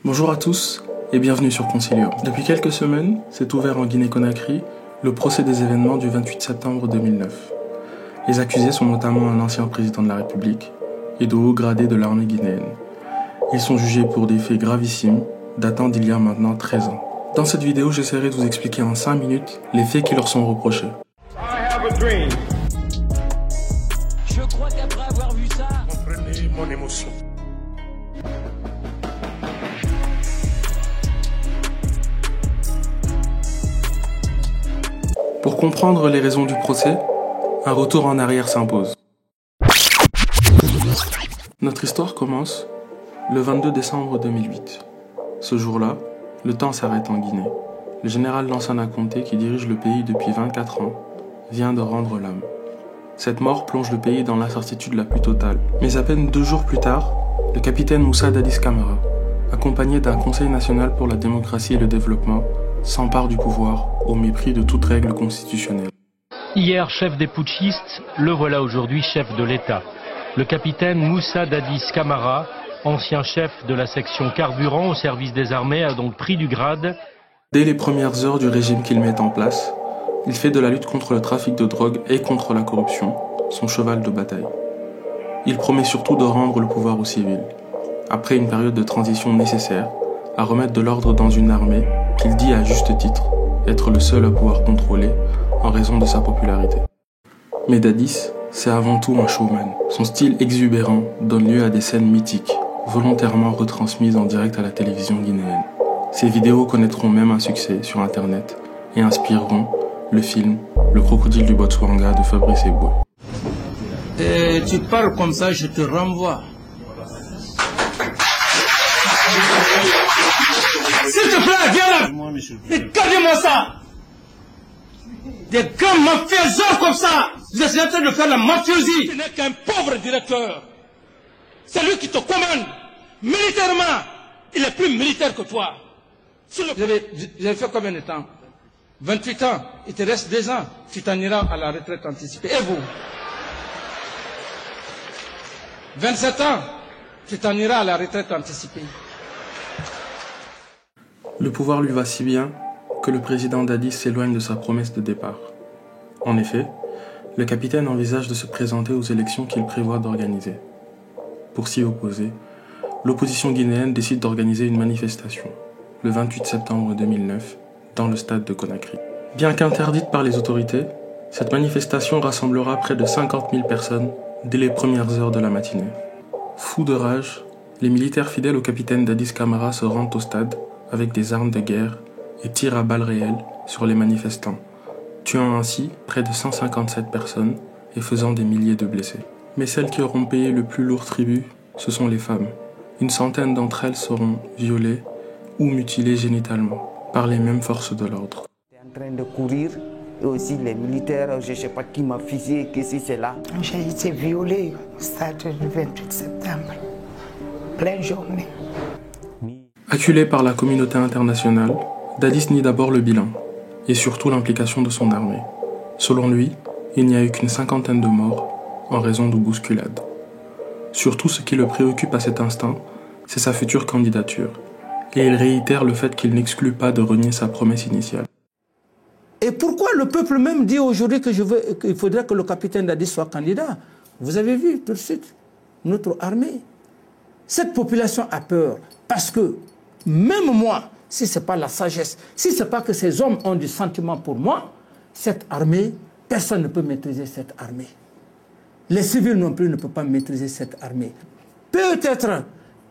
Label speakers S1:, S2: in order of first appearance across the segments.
S1: Bonjour à tous et bienvenue sur Concilium. Depuis quelques semaines, s'est ouvert en Guinée-Conakry le procès des événements du 28 septembre 2009. Les accusés sont notamment un ancien président de la République et de hauts gradés de l'armée guinéenne. Ils sont jugés pour des faits gravissimes datant d'il y a maintenant 13 ans. Dans cette vidéo, j'essaierai de vous expliquer en 5 minutes les faits qui leur sont reprochés.
S2: Je crois qu'après avoir vu ça...
S3: Comprenez mon émotion.
S1: Pour comprendre les raisons du procès, un retour en arrière s'impose. Notre histoire commence le 22 décembre 2008. Ce jour-là, le temps s'arrête en Guinée. Le général Lansana Conté, qui dirige le pays depuis 24 ans, vient de rendre l'âme. Cette mort plonge le pays dans l'incertitude la plus totale. Mais à peine 2 jours plus tard, le capitaine Moussa Dadis Camara, accompagné d'un Conseil national pour la démocratie et le développement, s'empare du pouvoir au mépris de toute règle constitutionnelle.
S4: Hier chef des putschistes, le voilà aujourd'hui chef de l'État. Le capitaine Moussa Dadis Camara, ancien chef de la section carburant au service des armées, a donc pris du grade.
S1: Dès les premières heures du régime qu'il met en place, il fait de la lutte contre le trafic de drogue et contre la corruption son cheval de bataille. Il promet surtout de rendre le pouvoir aux civils, après une période de transition nécessaire à remettre de l'ordre dans une armée qu'il dit à juste titre être le seul à pouvoir contrôler en raison de sa popularité. Mais Dadis, c'est avant tout un showman. Son style exubérant donne lieu à des scènes mythiques, volontairement retransmises en direct à la télévision guinéenne. Ces vidéos connaîtront même un succès sur internet et inspireront le film Le crocodile du Botswana de Fabrice Eboué.
S5: Tu parles comme ça, je te renvoie. S'il te plaît, viens là. Regardez-moi ça. Des grands mafieux comme ça. Vous êtes en train de faire la mafiosie. Tu n'es qu'un pauvre directeur. C'est lui qui te commande. Militairement, il est plus militaire que toi. Vous avez fait combien de temps? 28 ans. Il te reste 2 ans. Tu t'en iras à la retraite anticipée. Et vous? 27 ans. Tu t'en iras à la retraite anticipée.
S1: Le pouvoir lui va si bien que le président Dadis s'éloigne de sa promesse de départ. En effet, le capitaine envisage de se présenter aux élections qu'il prévoit d'organiser. Pour s'y opposer, l'opposition guinéenne décide d'organiser une manifestation, le 28 septembre 2009, dans le stade de Conakry. Bien qu'interdite par les autorités, cette manifestation rassemblera près de 50 000 personnes dès les premières heures de la matinée. Fous de rage, les militaires fidèles au capitaine Dadis Camara se rendent au stade avec des armes de guerre et tirent à balles réelles sur les manifestants, tuant ainsi près de 157 personnes et faisant des milliers de blessés. Mais celles qui auront payé le plus lourd tribut, ce sont les femmes. Une centaine d'entre elles seront violées ou mutilées génitalement par les mêmes forces de l'ordre.
S6: J'étais en train de courir et aussi les militaires, je ne sais pas qui m'a fusillé, que si c'est là.
S7: J'ai été violée au stade du 28 septembre, pleine journée.
S1: Acculé par la communauté internationale, Dadis nie d'abord le bilan, et surtout l'implication de son armée. Selon lui, il n'y a eu qu'une 50aine de morts en raison de bousculades. Surtout ce qui le préoccupe à cet instant, c'est sa future candidature, et il réitère le fait qu'il n'exclut pas de renier sa promesse initiale.
S5: Et pourquoi le peuple même dit aujourd'hui qu'il faudrait que le capitaine Dadis soit candidat? Vous avez vu tout de suite notre armée. Cette population a peur parce que même moi, si ce n'est pas la sagesse, si ce n'est pas que ces hommes ont du sentiment pour moi, cette armée, personne ne peut maîtriser cette armée. Les civils non plus ne peuvent pas maîtriser cette armée. Peut-être,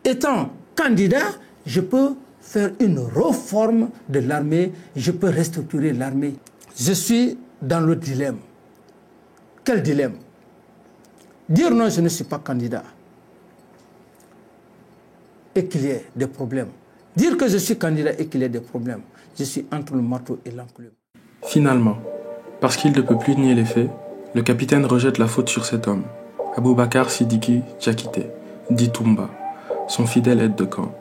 S5: étant candidat, je peux faire une réforme de l'armée, je peux restructurer l'armée. Je suis dans le dilemme. Quel dilemme? Dire non, je ne suis pas candidat et qu'il y ait des problèmes. Dire que je suis candidat et qu'il y ait des problèmes, je suis entre le marteau et l'enclume.
S1: Finalement, parce qu'il ne peut plus nier les faits, le capitaine rejette la faute sur cet homme, Aboubakar Sidiki Diakité, dit Toumba, son fidèle aide de camp.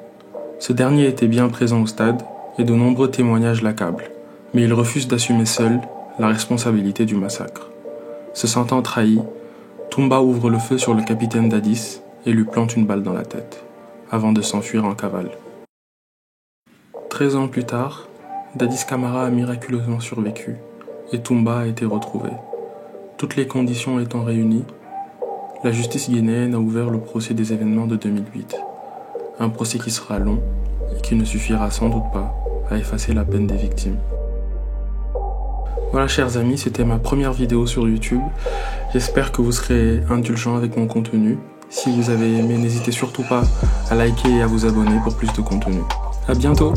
S1: Ce dernier était bien présent au stade et de nombreux témoignages l'accablent, mais il refuse d'assumer seul la responsabilité du massacre. Se sentant trahi, Toumba ouvre le feu sur le capitaine Dadis et lui plante une balle dans la tête, avant de s'enfuir en cavale. 13 ans plus tard, Dadis Camara a miraculeusement survécu et Toumba a été retrouvé. Toutes les conditions étant réunies, la justice guinéenne a ouvert le procès des événements de 2008. Un procès qui sera long et qui ne suffira sans doute pas à effacer la peine des victimes. Voilà chers amis, c'était ma première vidéo sur YouTube. J'espère que vous serez indulgents avec mon contenu. Si vous avez aimé, n'hésitez surtout pas à liker et à vous abonner pour plus de contenu. À bientôt!